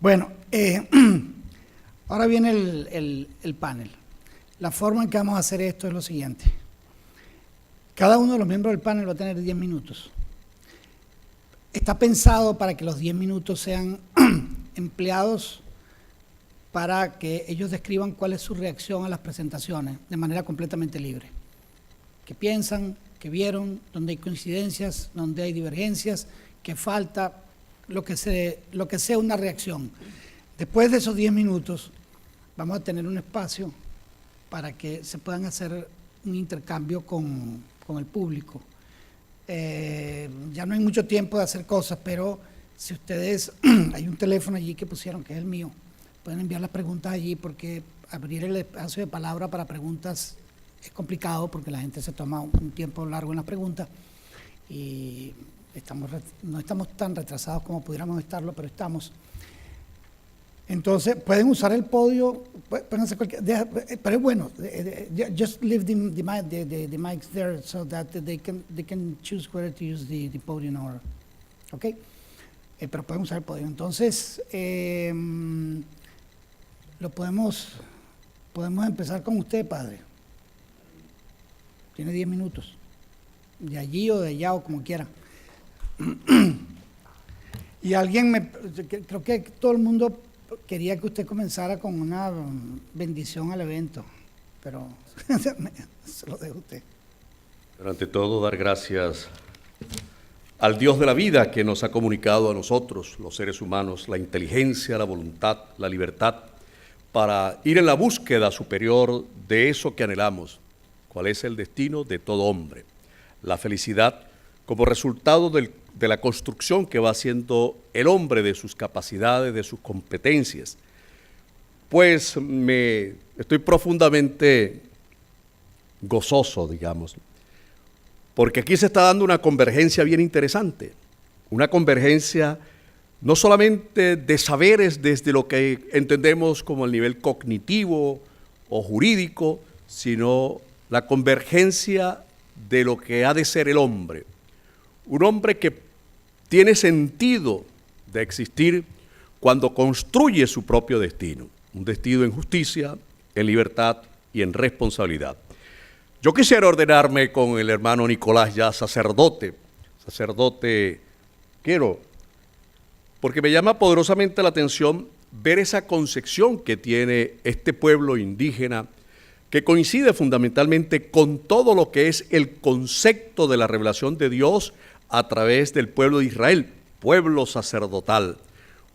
Bueno, ahora viene el panel. La forma en que vamos a hacer esto es lo siguiente. Cada uno de los miembros del panel va a tener 10 minutos. Está pensado para que los 10 minutos sean empleados para que ellos describan cuál es su reacción a las presentaciones de manera completamente libre. ¿Qué piensan? ¿Qué vieron? ¿Dónde hay coincidencias? ¿Dónde hay divergencias? ¿Qué falta? Lo que sea una reacción. Después de esos 10 minutos vamos a tener un espacio para que se puedan hacer un intercambio con el público. Ya no hay mucho tiempo de hacer cosas, pero si ustedes, hay un teléfono allí que pusieron, que es el mío, pueden enviar las preguntas allí, porque abrir el espacio de palabra para preguntas es complicado, porque la gente se toma un tiempo largo en las preguntas y no estamos tan retrasados como pudiéramos estarlo, pero estamos. Entonces, pueden usar el podio, pueden hacer pero es bueno, just leave the mics there so that they can choose whether to use the podium or, ¿ok? Pero pueden usar el podio. Entonces, podemos empezar con usted, padre. Tiene 10 minutos, de allí o de allá o como quiera. Y creo que todo el mundo quería que usted comenzara con una bendición al evento, pero se lo dejo a usted. Pero ante todo, dar gracias al Dios de la vida que nos ha comunicado a nosotros, los seres humanos, la inteligencia, la voluntad, la libertad, para ir en la búsqueda superior de eso que anhelamos, cuál es el destino de todo hombre, la felicidad como resultado de la construcción que va haciendo el hombre de sus capacidades, de sus competencias. Pues estoy profundamente gozoso, digamos, porque aquí se está dando una convergencia bien interesante, una convergencia no solamente de saberes desde lo que entendemos como el nivel cognitivo o jurídico, sino la convergencia de lo que ha de ser el hombre. Un hombre que tiene sentido de existir cuando construye su propio destino, un destino en justicia, en libertad y en responsabilidad. Yo quisiera ordenarme con el hermano Nicolás ya sacerdote quiero, porque me llama poderosamente la atención ver esa concepción que tiene este pueblo indígena, que coincide fundamentalmente con todo lo que es el concepto de la revelación de Dios a través del pueblo de Israel, pueblo sacerdotal,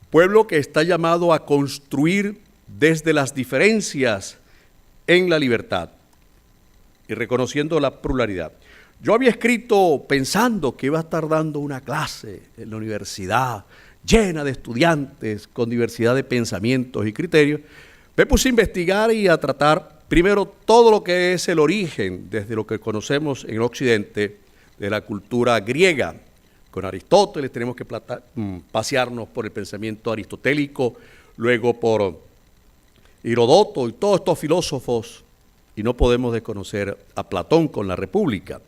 pueblo que está llamado a construir desde las diferencias en la libertad y reconociendo la pluralidad. Yo había escrito pensando que iba a estar dando una clase en la universidad llena de estudiantes con diversidad de pensamientos y criterios. Me puse a investigar y a tratar primero todo lo que es el origen, desde lo que conocemos en Occidente, de la cultura griega. Con Aristóteles tenemos que pasearnos por el pensamiento aristotélico, luego por Heródoto y todos estos filósofos, y no podemos desconocer a Platón con la República.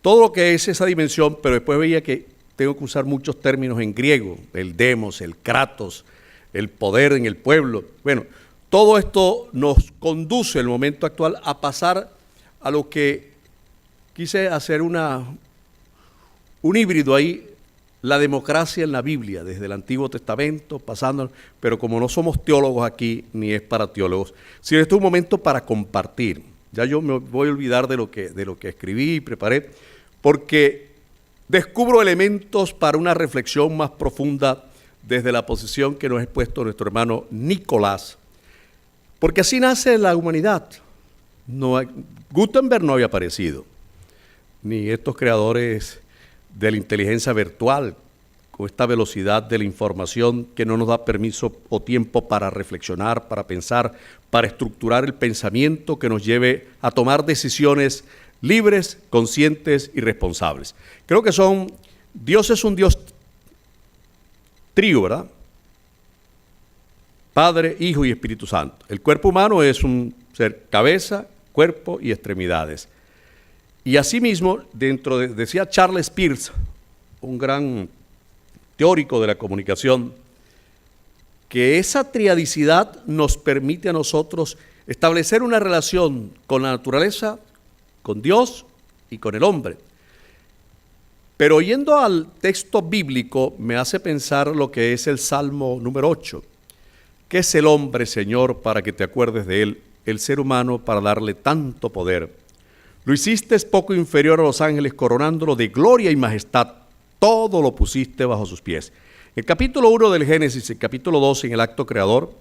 Todo lo que es esa dimensión, pero después veía que tengo que usar muchos términos en griego, el demos, el kratos, el poder en el pueblo. Bueno, todo esto nos conduce en el momento actual a pasar a lo que quise hacer un híbrido ahí, la democracia en la Biblia, desde el Antiguo Testamento, pasando, pero como no somos teólogos aquí, ni es para teólogos, sino este es un momento para compartir. Ya yo me voy a olvidar de lo que escribí y preparé, porque descubro elementos para una reflexión más profunda desde la posición que nos ha expuesto nuestro hermano Nicolás, porque así nace la humanidad. Gutenberg no había aparecido, ni estos creadores de la inteligencia virtual, con esta velocidad de la información que no nos da permiso o tiempo para reflexionar, para pensar, para estructurar el pensamiento que nos lleve a tomar decisiones libres, conscientes y responsables. Creo que Dios es un Dios trío, ¿verdad? Padre, Hijo y Espíritu Santo. El cuerpo humano es un ser cabeza, cuerpo y extremidades. Y asimismo, decía Charles Peirce, un gran teórico de la comunicación, que esa triadicidad nos permite a nosotros establecer una relación con la naturaleza, con Dios y con el hombre. Pero oyendo al texto bíblico me hace pensar lo que es el Salmo número 8. ¿Qué es el hombre, Señor, para que te acuerdes de él? El ser humano para darle tanto poder. Lo hiciste poco inferior a los ángeles, coronándolo de gloria y majestad. Todo lo pusiste bajo sus pies. En el capítulo 1 del Génesis, el capítulo 2 en el acto creador,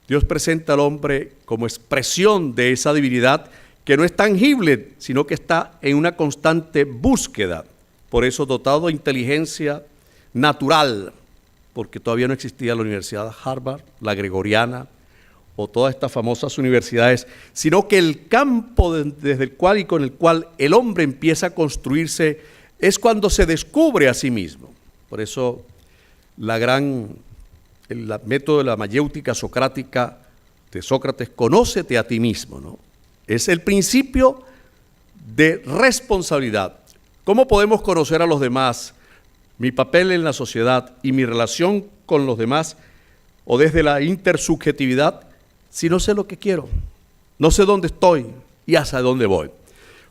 Dios presenta al hombre como expresión de esa divinidad que no es tangible, sino que está en una constante búsqueda. Por eso dotado de inteligencia natural, porque todavía no existía la Universidad de Harvard, la Gregoriana o todas estas famosas universidades, sino que el campo desde el cual y con el cual el hombre empieza a construirse es cuando se descubre a sí mismo. Por eso el método de la mayéutica socrática de Sócrates, conócete a ti mismo, ¿no? Es el principio de responsabilidad. ¿Cómo podemos conocer a los demás? Mi papel en la sociedad y mi relación con los demás, o desde la intersubjetividad, si no sé lo que quiero, no sé dónde estoy y hacia dónde voy.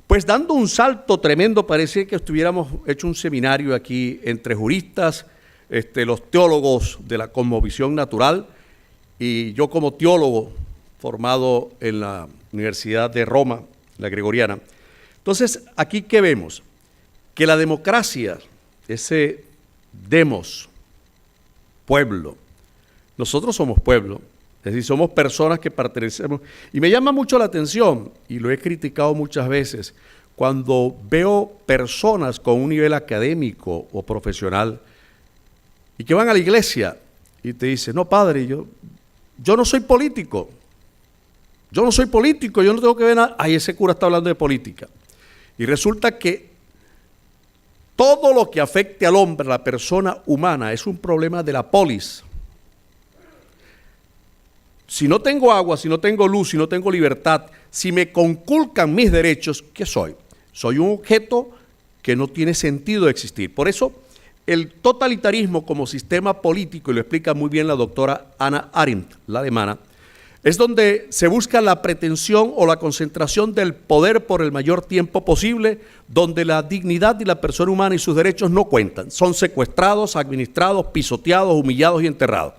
Pues dando un salto tremendo, parecía que estuviéramos hecho un seminario aquí entre juristas, los teólogos de la cosmovisión natural, y yo como teólogo formado en la Universidad de Roma, la Gregoriana. Entonces, aquí ¿qué vemos? Que la democracia, ese demos, pueblo, nosotros somos pueblo, es decir, somos personas que pertenecemos, y me llama mucho la atención, y lo he criticado muchas veces, cuando veo personas con un nivel académico o profesional, y que van a la iglesia, y te dicen, no padre, yo no soy político, yo no tengo que ver nada, ay, ese cura está hablando de política, y resulta que todo lo que afecte al hombre, a la persona humana, es un problema de la polis. Si no tengo agua, si no tengo luz, si no tengo libertad, si me conculcan mis derechos, ¿qué soy? Soy un objeto que no tiene sentido de existir. Por eso, el totalitarismo como sistema político, y lo explica muy bien la doctora Hannah Arendt, la alemana, es donde se busca la pretensión o la concentración del poder por el mayor tiempo posible, donde la dignidad de la persona humana y sus derechos no cuentan. Son secuestrados, administrados, pisoteados, humillados y enterrados.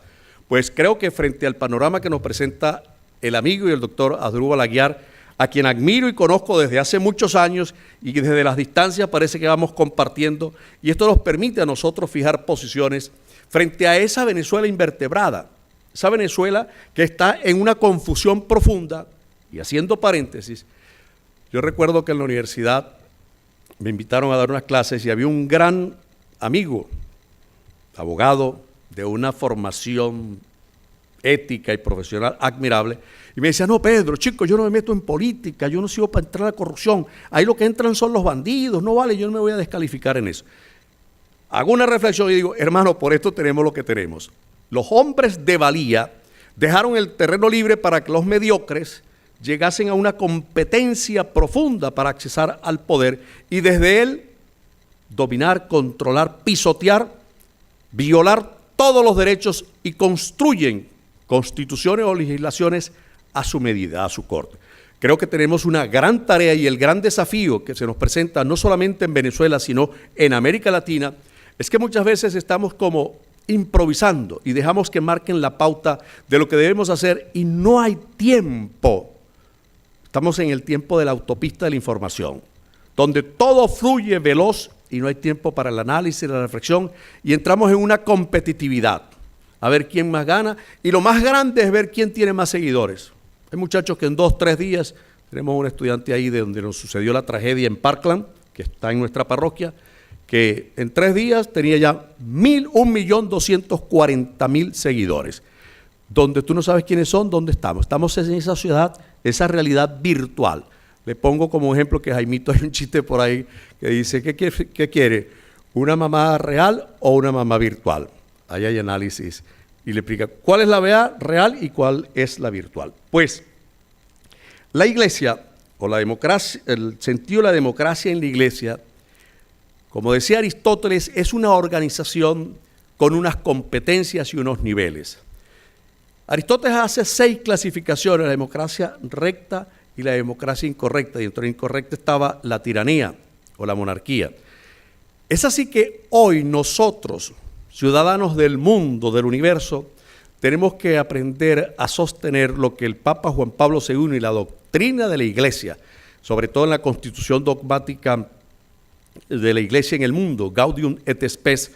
Pues creo que frente al panorama que nos presenta el amigo y el doctor Asdrúbal Aguiar, a quien admiro y conozco desde hace muchos años y desde las distancias parece que vamos compartiendo, y esto nos permite a nosotros fijar posiciones frente a esa Venezuela invertebrada. Esa Venezuela que está en una confusión profunda, y haciendo paréntesis, yo recuerdo que en la universidad me invitaron a dar unas clases y había un gran amigo, abogado de una formación ética y profesional admirable, y me decía, no Pedro, chico, yo no me meto en política, yo no sigo para entrar a la corrupción, ahí lo que entran son los bandidos, no vale, yo no me voy a descalificar en eso. Hago una reflexión y digo, hermano, por esto tenemos lo que tenemos. Los hombres de valía dejaron el terreno libre para que los mediocres llegasen a una competencia profunda para accesar al poder y desde él dominar, controlar, pisotear, violar todos los derechos y construyen constituciones o legislaciones a su medida, a su corte. Creo que tenemos una gran tarea y el gran desafío que se nos presenta no solamente en Venezuela, sino en América Latina, es que muchas veces estamos como improvisando y dejamos que marquen la pauta de lo que debemos hacer y no hay tiempo. Estamos en el tiempo de la autopista de la información, donde todo fluye veloz y no hay tiempo para el análisis, la reflexión, y entramos en una competitividad, a ver quién más gana, y lo más grande es ver quién tiene más seguidores. Hay muchachos que en 2 o 3 días, tenemos un estudiante ahí de donde nos sucedió la tragedia en Parkland, que está en nuestra parroquia, que en 3 días tenía ya 1.240.000 seguidores, donde tú no sabes quiénes son, dónde estamos. Estamos en esa ciudad, esa realidad virtual. Le pongo como ejemplo que Jaimito, hay un chiste por ahí que dice, ¿qué quiere? ¿Una mamá real o una mamá virtual? Ahí hay análisis y le explica cuál es la real y cuál es la virtual. Pues la iglesia o la democracia, el sentido de la democracia en la iglesia, como decía Aristóteles, es una organización con unas competencias y unos niveles. Aristóteles hace 6 clasificaciones: la democracia recta y la democracia incorrecta, y dentro de la incorrecta estaba la tiranía o la monarquía. Es así que hoy nosotros, ciudadanos del mundo, del universo, tenemos que aprender a sostener lo que el Papa Juan Pablo II y la doctrina de la Iglesia, sobre todo en la constitución dogmática de la Iglesia en el mundo, Gaudium et Spes,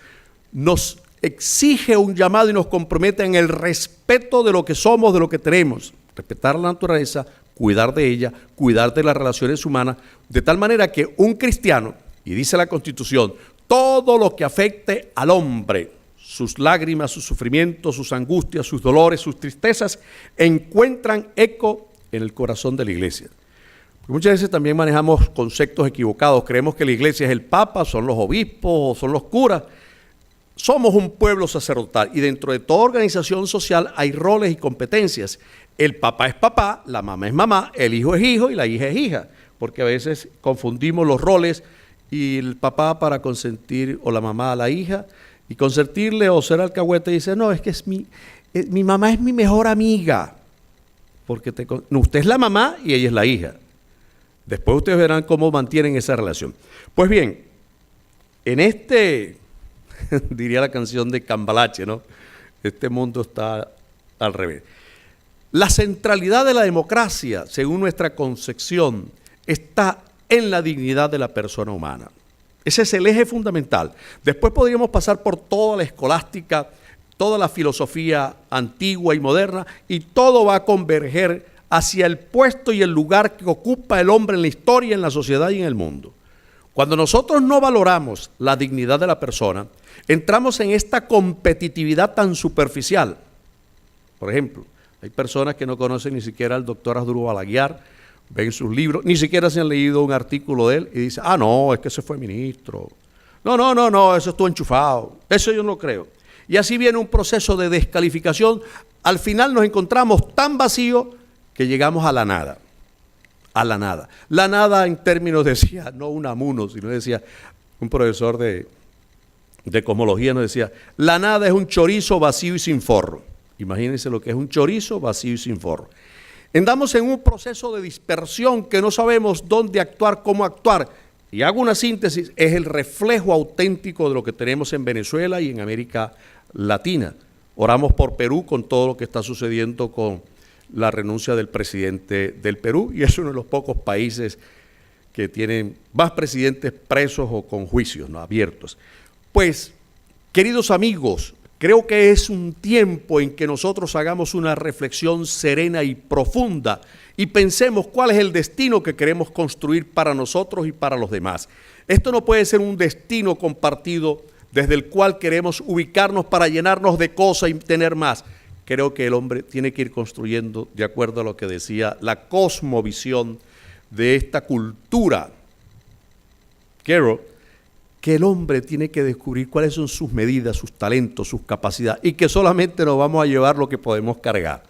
nos exige un llamado y nos compromete en el respeto de lo que somos, de lo que tenemos, respetar la naturaleza, cuidar de ella, cuidar de las relaciones humanas, de tal manera que un cristiano, y dice la Constitución, todo lo que afecte al hombre, sus lágrimas, sus sufrimientos, sus angustias, sus dolores, sus tristezas, encuentran eco en el corazón de la Iglesia. Porque muchas veces también manejamos conceptos equivocados, creemos que la Iglesia es el Papa, son los obispos, son los curas. Somos un pueblo sacerdotal y dentro de toda organización social hay roles y competencias. El papá es papá, la mamá es mamá, el hijo es hijo y la hija es hija, porque a veces confundimos los roles y el papá para consentir o la mamá a la hija y consentirle o ser alcahuete dice, no, es que mi mamá es mi mejor amiga, porque usted es la mamá y ella es la hija. Después ustedes verán cómo mantienen esa relación. Pues bien, en diría la canción de Cambalache, ¿no? Este mundo está al revés. La centralidad de la democracia, según nuestra concepción, está en la dignidad de la persona humana. Ese es el eje fundamental. Después podríamos pasar por toda la escolástica, toda la filosofía antigua y moderna, y todo va a converger hacia el puesto y el lugar que ocupa el hombre en la historia, en la sociedad y en el mundo. Cuando nosotros no valoramos la dignidad de la persona, entramos en esta competitividad tan superficial. Por ejemplo, hay personas que no conocen ni siquiera al doctor Asdrúbal Aguiar, ven sus libros, ni siquiera se han leído un artículo de él y dicen, no, es que ese fue ministro. No, eso estuvo enchufado, eso yo no creo. Y así viene un proceso de descalificación. Al final nos encontramos tan vacíos que llegamos a la nada. A la nada. La nada en términos, decía, no Unamuno, sino decía, un profesor de cosmología nos decía, la nada es un chorizo vacío y sin forro. Imagínense lo que es un chorizo vacío y sin forro. Andamos en un proceso de dispersión que no sabemos dónde actuar, cómo actuar. Y hago una síntesis, es el reflejo auténtico de lo que tenemos en Venezuela y en América Latina. Oramos por Perú con todo lo que está sucediendo con la renuncia del presidente del Perú, y es uno de los pocos países que tienen más presidentes presos o con juicios, ¿no?, abiertos. Pues, queridos amigos, creo que es un tiempo en que nosotros hagamos una reflexión serena y profunda y pensemos cuál es el destino que queremos construir para nosotros y para los demás. Esto no puede ser un destino compartido desde el cual queremos ubicarnos para llenarnos de cosas y tener más. Creo que el hombre tiene que ir construyendo, de acuerdo a lo que decía la cosmovisión de esta cultura, Carroll, que el hombre tiene que descubrir cuáles son sus medidas, sus talentos, sus capacidades, y que solamente nos vamos a llevar lo que podemos cargar.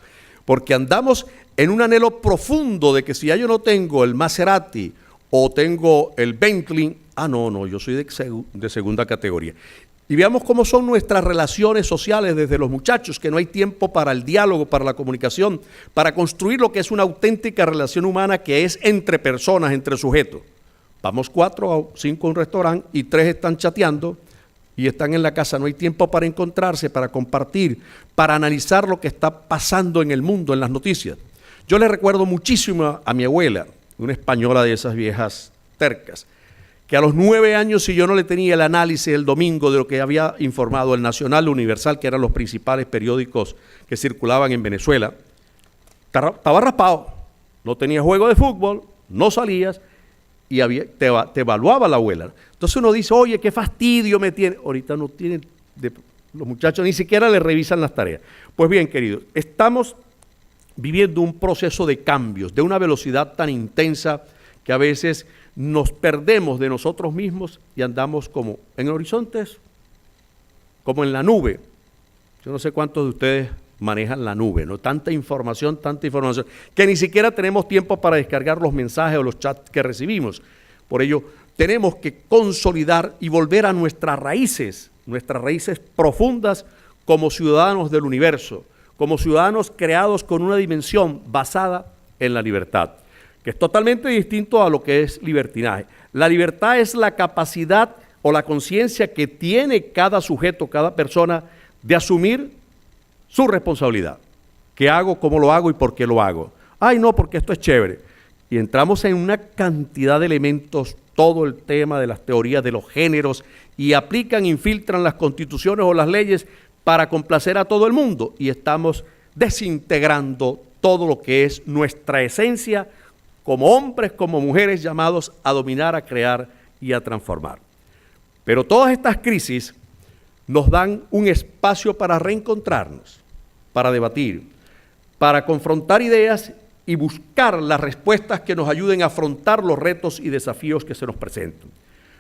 Porque andamos en un anhelo profundo de que si ya yo no tengo el Maserati o tengo el Bentley, no, yo soy de segunda categoría. Y veamos cómo son nuestras relaciones sociales desde los muchachos, que no hay tiempo para el diálogo, para la comunicación, para construir lo que es una auténtica relación humana que es entre personas, entre sujetos. Vamos 4 o 5 a un restaurante y 3 están chateando y están en la casa. No hay tiempo para encontrarse, para compartir, para analizar lo que está pasando en el mundo, en las noticias. Yo le recuerdo muchísimo a mi abuela, una española de esas viejas tercas, que a los 9 años, si yo no le tenía el análisis el domingo de lo que había informado el Nacional, el Universal, que eran los principales periódicos que circulaban en Venezuela, estaba raspado, no tenía juego de fútbol, no salías y te evaluaba la abuela. Entonces uno dice, oye, qué fastidio me tiene. Ahorita no tienen, los muchachos ni siquiera le revisan las tareas. Pues bien, queridos, estamos viviendo un proceso de cambios, de una velocidad tan intensa que a veces nos perdemos de nosotros mismos y andamos como en horizontes, como en la nube. Yo no sé cuántos de ustedes manejan la nube, ¿no? Tanta información, que ni siquiera tenemos tiempo para descargar los mensajes o los chats que recibimos. Por ello, tenemos que consolidar y volver a nuestras raíces profundas como ciudadanos del universo, como ciudadanos creados con una dimensión basada en la libertad, que es totalmente distinto a lo que es libertinaje. La libertad es la capacidad o la conciencia que tiene cada sujeto, cada persona, de asumir su responsabilidad. ¿Qué hago? ¿Cómo lo hago? ¿Y por qué lo hago? Ay, no, porque esto es chévere. Y entramos en una cantidad de elementos, todo el tema de las teorías de los géneros, y aplican, infiltran las constituciones o las leyes para complacer a todo el mundo. Y estamos desintegrando todo lo que es nuestra esencia como hombres, como mujeres llamados a dominar, a crear y a transformar. Pero todas estas crisis nos dan un espacio para reencontrarnos, para debatir, para confrontar ideas y buscar las respuestas que nos ayuden a afrontar los retos y desafíos que se nos presentan.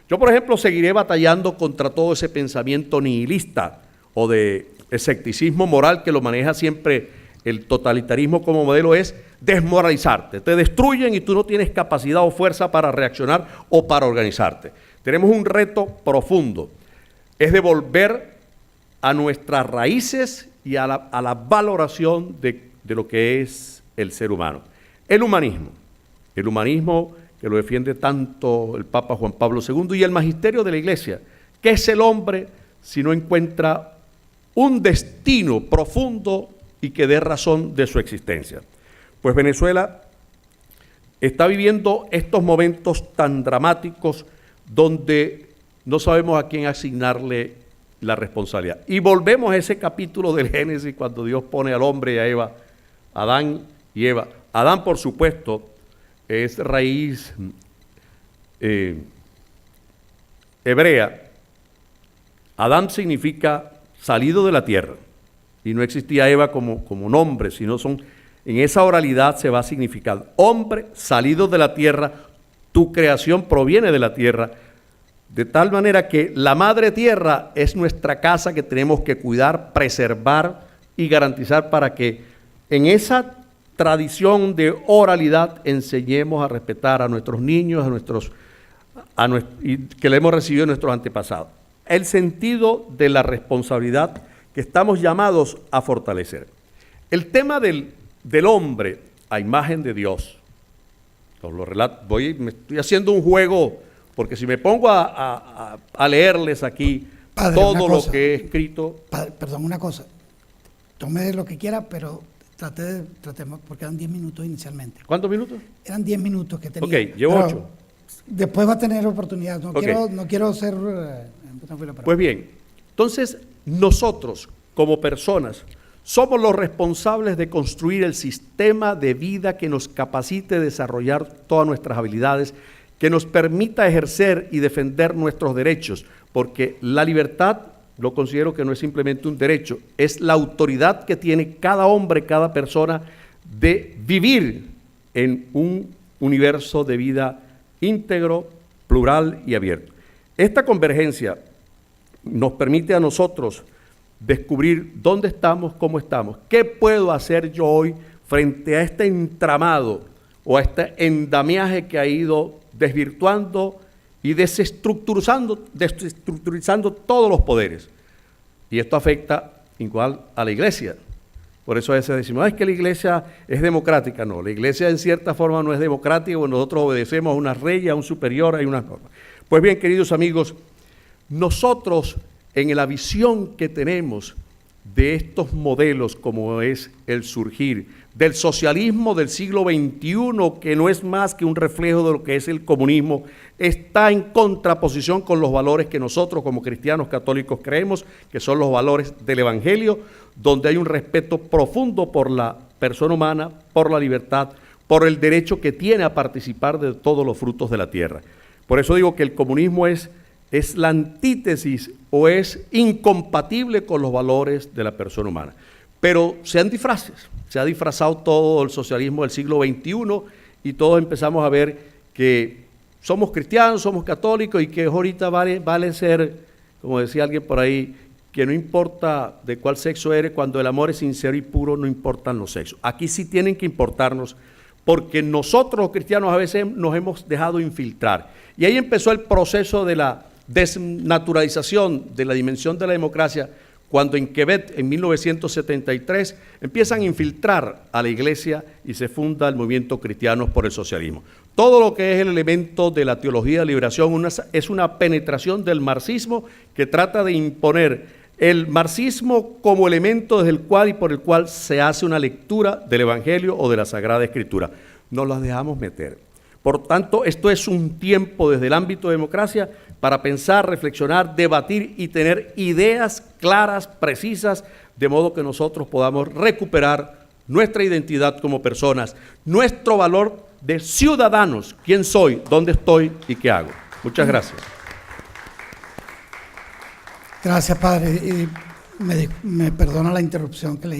Yo, por ejemplo, seguiré batallando contra todo ese pensamiento nihilista o de escepticismo moral que lo maneja siempre el totalitarismo como modelo, es desmoralizarte. Te destruyen y tú no tienes capacidad o fuerza para reaccionar o para organizarte. Tenemos un reto profundo, es de volver a nuestras raíces y a la valoración de lo que es el ser humano. El humanismo que lo defiende tanto el Papa Juan Pablo II y el magisterio de la Iglesia. ¿Qué es el hombre si no encuentra un destino profundo y que dé razón de su existencia? Pues Venezuela está viviendo estos momentos tan dramáticos donde no sabemos a quién asignarle la responsabilidad. Y volvemos a ese capítulo del Génesis cuando Dios pone al hombre y a Eva, Adán y Eva. Adán, por supuesto, es raíz hebrea. Adán significa salido de la tierra. Y no existía Eva como nombre, sino en esa oralidad se va significando. Hombre salido de la tierra, tu creación proviene de la tierra, de tal manera que la madre tierra es nuestra casa que tenemos que cuidar, preservar y garantizar para que en esa tradición de oralidad enseñemos a respetar a nuestros niños, y que le hemos recibido de nuestros antepasados. El sentido de la responsabilidad que estamos llamados a fortalecer. El tema del hombre a imagen de Dios, os lo relato, me estoy haciendo un juego, porque si me pongo a leerles aquí Padre, todo lo que he escrito. Padre, perdón, una cosa, tome lo que quiera, pero tratemos, porque eran 10 minutos inicialmente. ¿Cuántos minutos? Eran 10 minutos que tenía. Ok, llevo 8. Después va a tener oportunidad, no quiero ser... Pues bien, entonces nosotros como personas somos los responsables de construir el sistema de vida que nos capacite a desarrollar todas nuestras habilidades, que nos permita ejercer y defender nuestros derechos, porque la libertad, lo considero que no es simplemente un derecho, es la autoridad que tiene cada hombre, cada persona, de vivir en un universo de vida íntegro, plural y abierto. Esta convergencia nos permite a nosotros descubrir dónde estamos, cómo estamos, qué puedo hacer yo hoy frente a este entramado o a este endamiaje que ha ido desvirtuando y desestructurizando todos los poderes. Y esto afecta igual a la iglesia. Por eso a veces decimos, es que la iglesia es democrática. No, la iglesia en cierta forma no es democrática, porque nosotros obedecemos a una rey, a un superior, a unas normas. Pues bien, queridos amigos, nosotros en la visión que tenemos de estos modelos como es el surgir del socialismo del siglo XXI, que no es más que un reflejo de lo que es el comunismo, está en contraposición con los valores que nosotros como cristianos católicos creemos, que son los valores del Evangelio, donde hay un respeto profundo por la persona humana, por la libertad, por el derecho que tiene a participar de todos los frutos de la tierra. Por eso digo que el comunismo es la antítesis o es incompatible con los valores de la persona humana. Pero sean disfraces, se ha disfrazado todo el socialismo del siglo XXI y todos empezamos a ver que somos cristianos, somos católicos y que ahorita vale ser, como decía alguien por ahí, que no importa de cuál sexo eres, cuando el amor es sincero y puro, no importan los sexos. Aquí sí tienen que importarnos, porque nosotros los cristianos a veces nos hemos dejado infiltrar. Y ahí empezó el proceso de la desnaturalización de la dimensión de la democracia, cuando en Quebec, en 1973, empiezan a infiltrar a la iglesia y se funda el movimiento Cristianos por el Socialismo. Todo lo que es el elemento de la teología de liberación es una penetración del marxismo que trata de imponer el marxismo como elemento desde el cual y por el cual se hace una lectura del Evangelio o de la Sagrada Escritura. Nos las dejamos meter. Por tanto, esto es un tiempo desde el ámbito de democracia para pensar, reflexionar, debatir y tener ideas claras, precisas, de modo que nosotros podamos recuperar nuestra identidad como personas, nuestro valor de ciudadanos, quién soy, dónde estoy y qué hago. Muchas gracias. Gracias, padre. Y me perdona la interrupción que le hice.